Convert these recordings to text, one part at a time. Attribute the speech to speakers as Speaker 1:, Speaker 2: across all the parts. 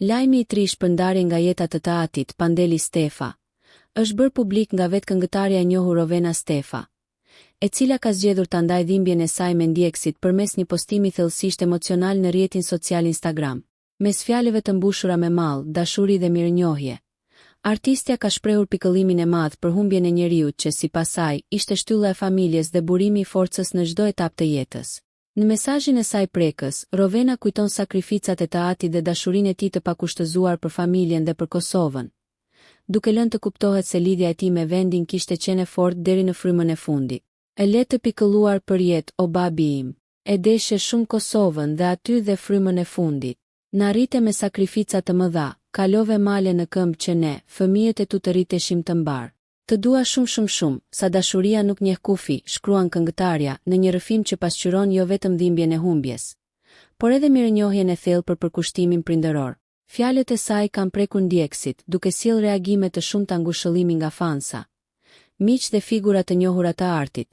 Speaker 1: Lajmi i trish për ndarjen nga jeta të Taatit, Pandeli Stefa, është bërë publik nga vetë këngëtarja e njohur Rovena Stefa, e cila ka zgjedhur ta ndajë dhimbjen e saj me ndjekësit përmes një postimi thellësisht emocional në rrjetin social Instagram. Mes fjalëve të mbushura me mall, dashuri dhe mirënjohje, artistja ka shprehur pikëllimin e madh për humbjen e njeriut që sipas saj ishte shtylla e familjes dhe burimi i forcës në çdo etapë të jetës. Në mesazhin e saj prekës, Rovena kujton sakrificat e Taatit dhe dashurinë e tij të pakushtëzuar për familjen dhe për Kosovën, duke lënë të kuptohet se lidhja e tij me vendin kishte qenë e fortë deri në frymën e fundit. E le të pikëlluar për jetë, o babi im, e deshe shumë Kosovën dhe aty dhe frymën e fundit. Na rrite me sakrifica të mëdha, kalove male në këmbë që ne, fëmijët e tu të rriteshim të mbar. Të dua shumë, sa dashuria nuk njeh kufi, shkruan këngëtarja në një rrëfim që pasqyron jo vetëm dhimbjen e humbjes, por edhe mirënjohjen e thellë për përkushtimin prindëror. Fjalët e saj kanë prekur ndjekësit, duke sjellë reagime të shumta ngushëllimi nga fansa, miq dhe figura të njohura të artit,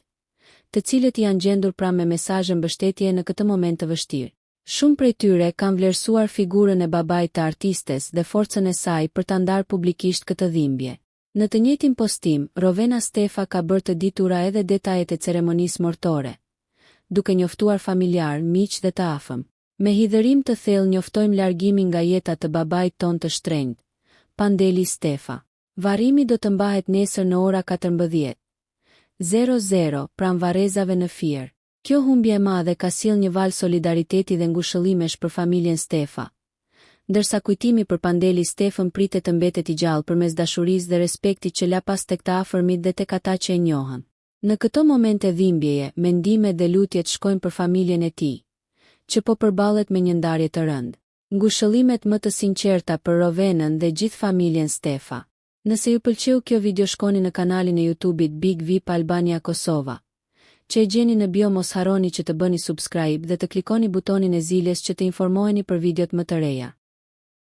Speaker 1: të cilët janë gjendur pranë me mesazhe mbështetje në këtë moment të vështirë. Shumë prej tyre kanë vlerësuar figurën e babait të artistes dhe forcën e saj për ta ndarë publikisht këtë dhimbje. Në të njëjtin postim, Rovena Stefa ka bërë të ditura edhe detajet e ceremonisë mortore, duke njoftuar familjar, miq dhe të afërm. Me hidhërim të thellë njoftojmë largimin nga jeta të babait ton të shtrenjtë, Pandeli Stefa. Varrimi do të mbahet nesër në ora 14:00 pranë varrezave në Fier. Kjo humbje e madhe ka sjellë një val solidariteti dhe ngushëllimesh për familjen Stefa, ndërsa kujtimi për Pandeli Stefën pritet të mbetet i gjallë përmes dashurisë dhe respektit që la pas tek të afërmit dhe tek ata që e njohën. Në këto momente dhimbjeje, mendimet dhe lutjet shkojnë për familjen e tij, që po përballet me një ndarje të rëndë. Ngushëllimet më të sinqerta për Rovenën dhe gjithë familjen Stefa. Nëse ju pëlqeu kjo video, shkoni në kanalin e YouTube-it Big VIP Albania Kosova, që e gjeni në bio. Mos harroni që të bëni subscribe dhe të klikoni butonin e zilës që të informoheni për videot më të reja.